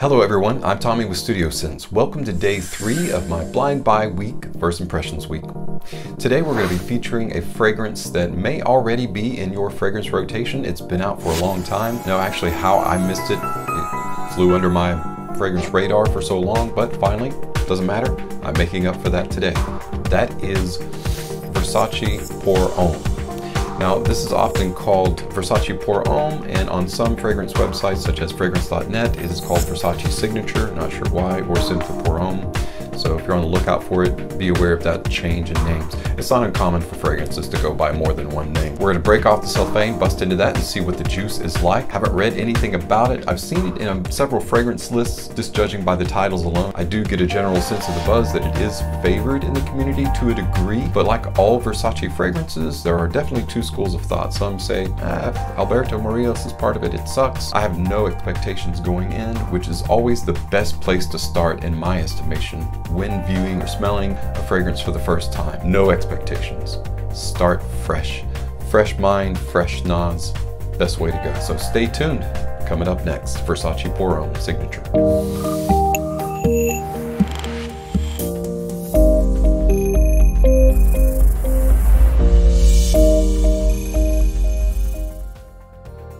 Hello everyone, I'm Tommy with Studio Sense. Welcome to day 3 of my Blind Buy Week, First Impressions Week. Today we're going to be featuring a fragrance that may already be in your fragrance rotation. It's been out for a long time. Now actually how I missed it, it flew under my fragrance radar for so long, but finally, doesn't matter, I'm making up for that today. That is Versace Pour Homme. Now, this is often called Versace Pour Homme, and on some fragrance websites, such as fragrance.net, it is called Versace Signature, not sure why, or simply Pour Homme. So if you're on the lookout for it, be aware of that change in names. It's not uncommon for fragrances to go by more than one name. We're gonna break off the cellophane, bust into that, and see what the juice is like. Haven't read anything about it. I've seen it in several fragrance lists, just judging by the titles alone. I do get a general sense of the buzz that it is favored in the community to a degree, but like all Versace fragrances, there are definitely two schools of thought. Some say, Alberto Morillas is part of it, it sucks. I have no expectations going in, which is always the best place to start in my estimation when viewing or smelling a fragrance for the first time. No expectations. Start fresh. Fresh mind, fresh nods. Best way to go. So stay tuned. Coming up next, Versace Pour Homme Signature.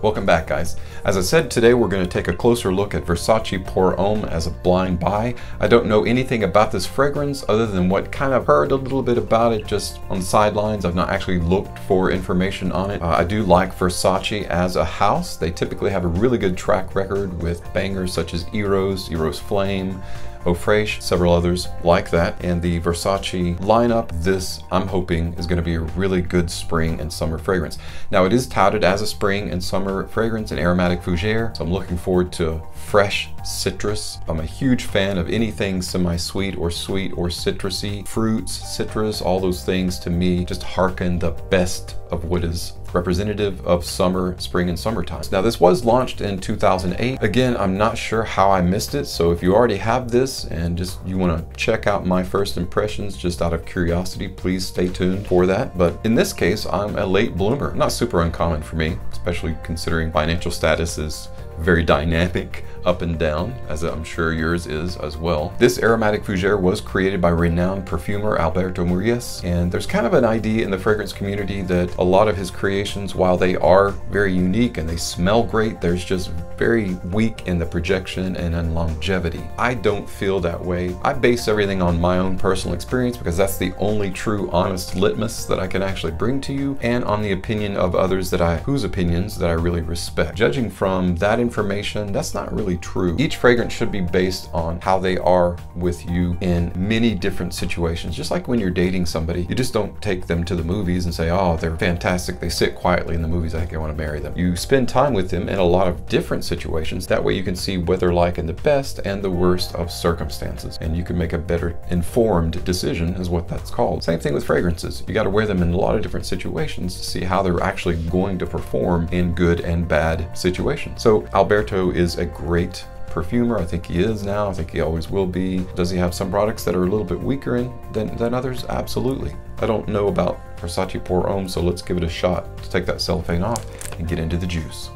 Welcome back, guys. As I said, today we're going to take a closer look at Versace Pour Homme as a blind buy. I don't know anything about this fragrance other than what kind of heard a little bit about it just on the sidelines. I've not actually looked for information on it. I do like Versace as a house. They typically have a really good track record with bangers such as Eros, Eros Flame, Eau Fraiche, several others like that. And the Versace lineup, this I'm hoping is going to be a really good spring and summer fragrance. Now it is touted as a spring and summer fragrance, an aromatic fougere, so I'm looking forward to fresh citrus. I'm a huge fan of anything semi-sweet or citrusy. Fruits, citrus, all those things to me just harken the best of what is representative of summer, spring, and summertime. Now this was launched in 2008. Again, I'm not sure how I missed it, so if you already have this and just you want to check out my first impressions just out of curiosity, please stay tuned for that. But in this case, I'm a late bloomer. Not super uncommon for me, especially considering financial status is very dynamic, up and down, as I'm sure yours is as well. This aromatic fougere was created by renowned perfumer Alberto Morillas, and there's kind of an idea in the fragrance community that a lot of his creations, while they are very unique and they smell great, there's just very weak in the projection and in longevity. I don't feel that way. I base everything on my own personal experience because that's the only true honest litmus that I can actually bring to you, and on the opinion of others whose opinions that I really respect. Judging from that information, that's not really true. Each fragrance should be based on how they are with you in many different situations. Just like when you're dating somebody, you just don't take them to the movies and say, oh, they're fantastic, they sit quietly in the movies, I think I want to marry them. You spend time with them in a lot of different situations. That way you can see what they're like in the best and the worst of circumstances, and you can make a better informed decision is what that's called. Same thing with fragrances. You got to wear them in a lot of different situations to see how they're actually going to perform in good and bad situations. So Alberto is a great perfumer. I think he is now. I think he always will be. Does he have some products that are a little bit weaker than others? Absolutely. I don't know about Versace Pour Homme, so let's give it a shot to take that cellophane off and get into the juice.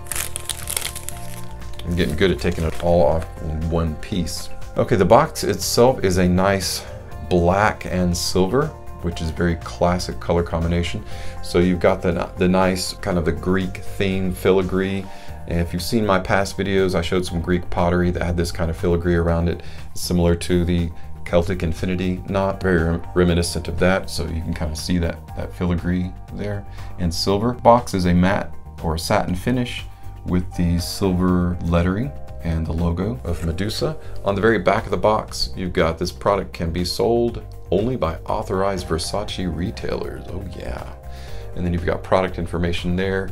I'm getting good at taking it all off in one piece. Okay, the box itself is a nice black and silver, which is very classic color combination. So you've got the nice kind of the Greek theme filigree. And if you've seen my past videos, I showed some Greek pottery that had this kind of filigree around it, similar to the Celtic Infinity knot, very reminiscent of that. So you can kind of see that filigree there. And silver box is a matte or satin finish with the silver lettering and the logo of Medusa. On the very back of the box, you've got this product can be sold only by authorized Versace retailers. Oh yeah. And then you've got product information there.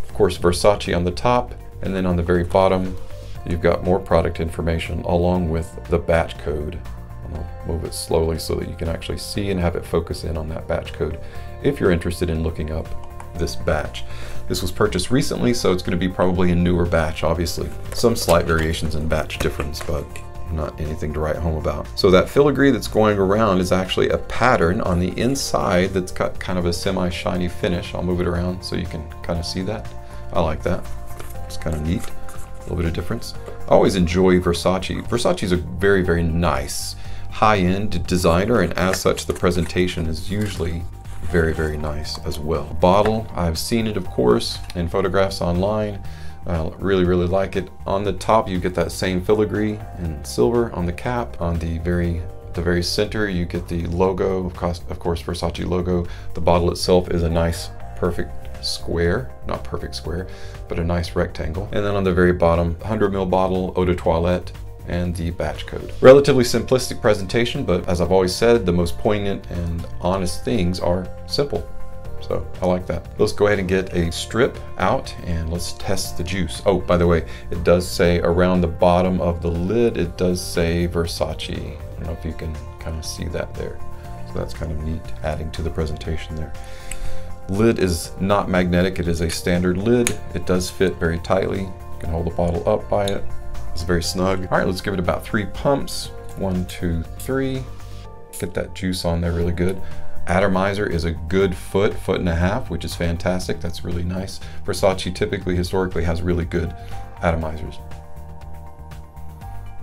Of course, Versace on the top, and then on the very bottom, you've got more product information along with the batch code. I'll move it slowly so that you can actually see and have it focus in on that batch code if you're interested in looking up this batch. This was purchased recently, so it's going to be probably a newer batch, obviously. Some slight variations in batch difference, but not anything to write home about. So that filigree that's going around is actually a pattern on the inside that's got kind of a semi-shiny finish. I'll move it around so you can kind of see that. I like that. It's kind of neat. A little bit of difference. I always enjoy Versace. Versace is a very, very nice high-end designer, and as such the presentation is usually very, very nice as well. Bottle, I've seen it of course in photographs online. I really, really like it. On the top you get that same filigree in silver. On the cap, on the very center, you get the logo, of course Versace logo. The bottle itself is a nice perfect square, not perfect square, but a nice rectangle. And then on the very bottom, 100 ml bottle, eau de toilette, and the batch code. Relatively simplistic presentation, but as I've always said, the most poignant and honest things are simple. So I like that. Let's go ahead and get a strip out and let's test the juice. Oh, by the way, it does say around the bottom of the lid, it does say Versace. I don't know if you can kind of see that there. So that's kind of neat, adding to the presentation there. Lid is not magnetic, it is a standard lid. It does fit very tightly. You can hold the bottle up by it. It's very snug. All right, let's give it about 3 pumps. 1, 2, 3. Get that juice on there really good. Atomizer is a good foot and a half, which is fantastic. That's really nice. Versace typically, historically, has really good atomizers.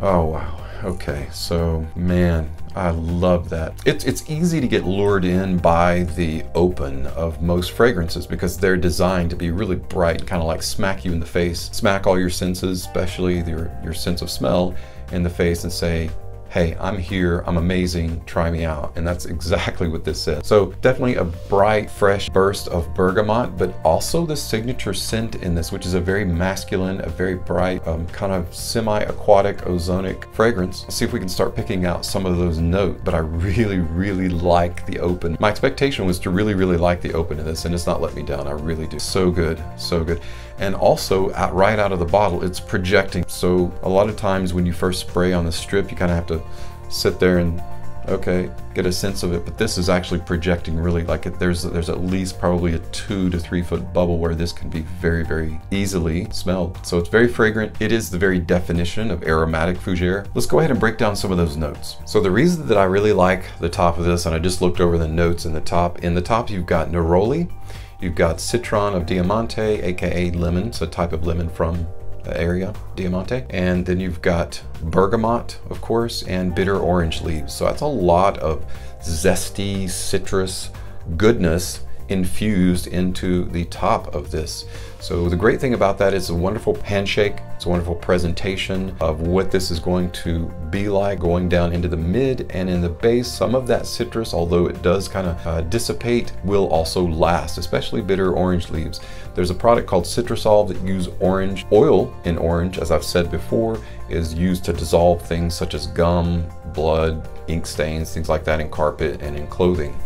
Oh, wow. Okay, so man, I love that. It's easy to get lured in by the open of most fragrances because they're designed to be really bright and kind of like smack you in the face, smack all your senses, especially your sense of smell, in the face and say, hey, I'm here, I'm amazing, try me out. And that's exactly what this says. So definitely a bright, fresh burst of bergamot, but also the signature scent in this, which is a very masculine, a very bright, kind of semi-aquatic, ozonic fragrance. Let's see if we can start picking out some of those notes, but I really, really like the open. My expectation was to really, really like the open of this, and it's not let me down. I really do. So good, so good. And also, right out of the bottle, it's projecting. So a lot of times when you first spray on the strip, you kind of have to sit there and, okay, get a sense of it. But this is actually projecting really, like there's at least probably a 2 to 3 foot bubble where this can be very, very easily smelled. So it's very fragrant. It is the very definition of aromatic fougere. Let's go ahead and break down some of those notes. So the reason that I really like the top of this, and I just looked over the notes in the top you've got neroli. You've got citron of Diamante, aka lemon. It's a type of lemon from the area, Diamante. And then you've got bergamot, of course, and bitter orange leaves. So that's a lot of zesty citrus goodness infused into the top of this. So the great thing about that is a wonderful handshake. It's a wonderful presentation of what this is going to be like going down into the mid and in the base. Some of that citrus, although it does kind of dissipate, will also last, especially bitter orange leaves. There's a product called Citrusolve that use orange oil in orange, as I've said before, is used to dissolve things such as gum, blood, ink stains, things like that in carpet and in clothing.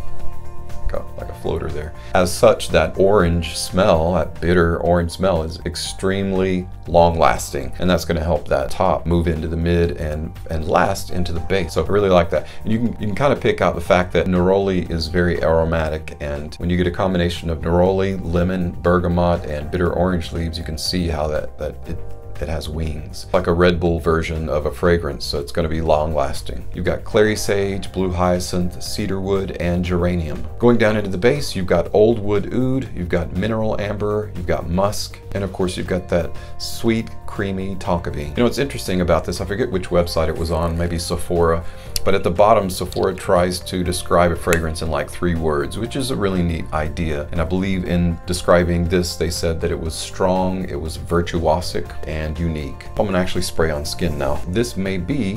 Like a floater there. As such, that orange smell, that bitter orange smell, is extremely long lasting, and that's going to help that top move into the mid and last into the base. So I really like that. And you can kind of pick out the fact that neroli is very aromatic, and when you get a combination of neroli, lemon, bergamot, and bitter orange leaves, you can see how it has wings, like a Red Bull version of a fragrance, so it's going to be long lasting. You've got clary sage, blue hyacinth, cedarwood, and geranium. Going down into the base, you've got old wood oud, you've got mineral amber, you've got musk, and of course you've got that sweet, creamy tonka bean. You know what's interesting about this, I forget which website it was on, maybe Sephora, but at the bottom, Sephora tries to describe a fragrance in like 3 words, which is a really neat idea. And I believe in describing this, they said that it was strong, it was virtuosic, and unique. I'm gonna actually spray on skin now. This may be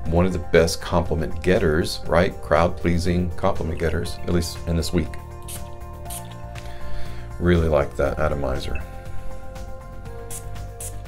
one of the best compliment getters, right? Crowd-pleasing compliment getters, at least in this week. Really like that atomizer.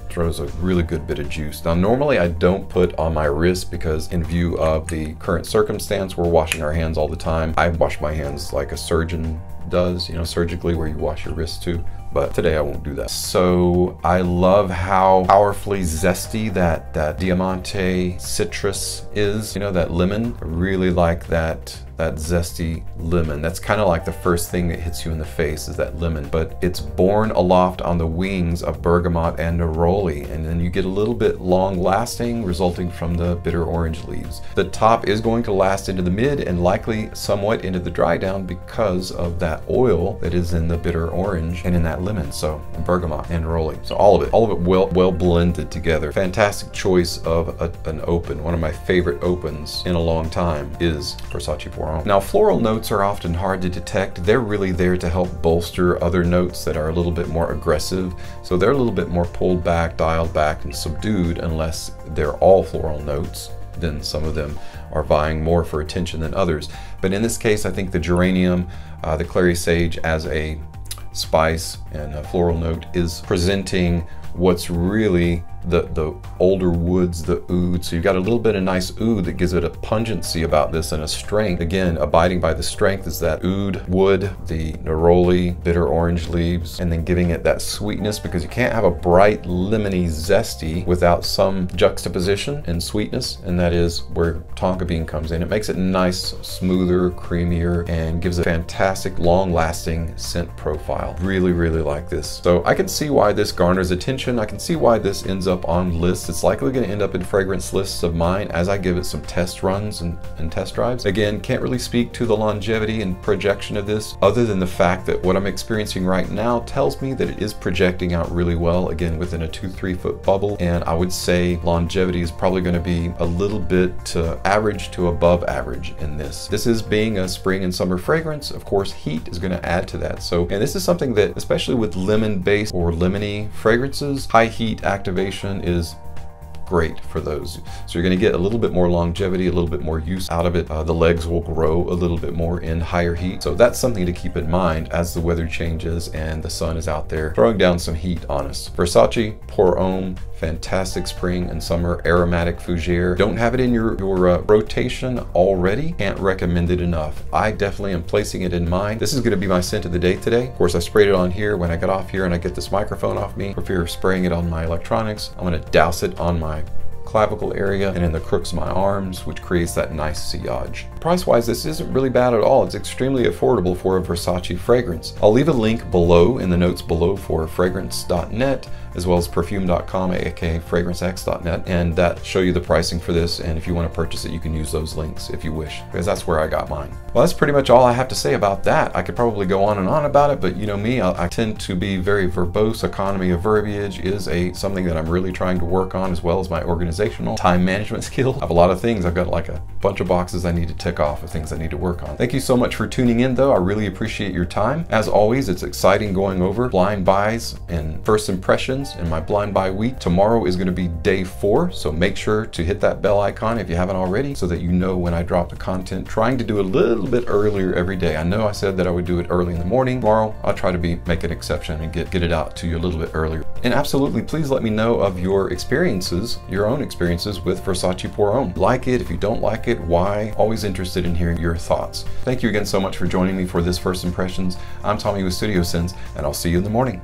Throws a really good bit of juice. Now normally I don't put on my wrist because in view of the current circumstance, we're washing our hands all the time. I wash my hands like a surgeon does, you know, surgically, where you wash your wrists too. But today I won't do that. So I love how powerfully zesty that Diamante citrus is, you know, that lemon. I really like that zesty lemon. That's kind of like the first thing that hits you in the face is that lemon, but it's borne aloft on the wings of bergamot and neroli, and then you get a little bit long lasting resulting from the bitter orange leaves. The top is going to last into the mid and likely somewhat into the dry down because of that oil that is in the bitter orange and in that that lemon, so and bergamot and neroli. So all of it well blended together. Fantastic choice of an open. One of my favorite opens in a long time is Versace Pour Homme. Now, floral notes are often hard to detect. They're really there to help bolster other notes that are a little bit more aggressive. So they're a little bit more pulled back, dialed back, and subdued unless they're all floral notes. Then some of them are vying more for attention than others. But in this case, I think the geranium, the clary sage as a spice and a floral note is presenting what's really the older woods, the oud. So you've got a little bit of nice oud that gives it a pungency about this and a strength. Again, abiding by the strength is that oud wood, the neroli, bitter orange leaves, and then giving it that sweetness, because you can't have a bright, lemony, zesty without some juxtaposition and sweetness, and that is where tonka bean comes in. It makes it nice, smoother, creamier, and gives a fantastic, long-lasting scent profile. Really, really like this. So I can see why this garners attention. I can see why this ends up on lists. It's likely going to end up in fragrance lists of mine as I give it some test runs and test drives. Again, can't really speak to the longevity and projection of this other than the fact that what I'm experiencing right now tells me that it is projecting out really well, again within a 2-3 foot bubble, and I would say longevity is probably going to be a little bit average to above average in this. This is being a spring and summer fragrance. Of course, heat is going to add to that. So, and this is something that, especially with lemon based or lemony fragrances, high heat activation is great for those. So you're going to get a little bit more longevity, a little bit more use out of it. The legs will grow a little bit more in higher heat. So that's something to keep in mind as the weather changes and the sun is out there throwing down some heat on us. Versace Pour Homme, fantastic spring and summer aromatic fougere. Don't have it in your rotation already, can't recommend it enough. I definitely am placing it in mine. This is going to be my scent of the day today. Of course, I sprayed it on here when I got off here and I get this microphone off me. For fear of spraying it on my electronics, I'm going to douse it on my clavicle area and in the crooks of my arms, which creates that nice sillage. Price-wise, this isn't really bad at all. It's extremely affordable for a Versace fragrance. I'll leave a link below in the notes below for fragrance.net as well as perfume.com, aka fragrancex.net, and that show you the pricing for this, and if you want to purchase it, you can use those links if you wish, because that's where I got mine. Well, that's pretty much all I have to say about that. I could probably go on and on about it, but you know me, I tend to be very verbose. Economy of verbiage is something that I'm really trying to work on, as well as my organizational time management skill. I have a lot of things. I've got like a bunch of boxes I need to tick off of things I need to work on. Thank you so much for tuning in though. I really appreciate your time. As always, it's exciting going over blind buys and first impressions in my blind buy week. Tomorrow is going to be day 4, so make sure to hit that bell icon if you haven't already so that you know when I drop the content. Trying to do a little bit earlier every day. I know I said that I would do it early in the morning. Tomorrow I'll try to make an exception and get it out to you a little bit earlier. And absolutely, please let me know of your experiences, your own experiences with Versace Pour Homme. Like it, if you don't like it, why? Always interested in hearing your thoughts. Thank you again so much for joining me for this First Impressions. I'm Tommy with Studio Sense, and I'll see you in the morning.